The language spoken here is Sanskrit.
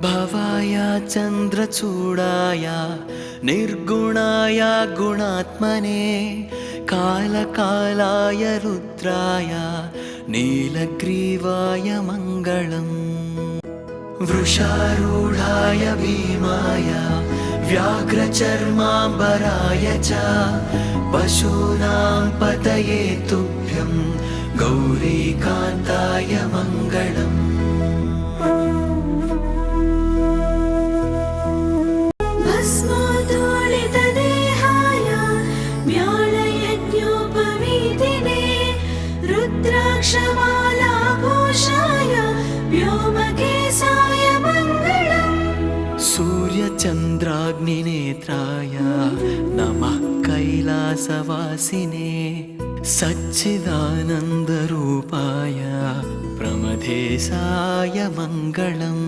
भवाय चन्द्रचूडाय निर्गुणाय गुणात्मने कालकालाय रुद्राय नीलग्रीवाय मङ्गलम् वृषारूढाय भीमाय व्याघ्रचर्माम्बराय च पशूनां पतये तुभ्यं गौरीकान्ताय मङ्गलम् भस्मोद्दोलितदेहाय व्याळयज्ञोपवीतिने रुद्राक्षमालाभूषाय व्योमकेशाय मङ्गलम् सूर्यचन्द्राग्निनेत्राय नमः कैलासवासिने सच्चिदानन्दरूपाय प्रमथेशाय मङ्गलम्।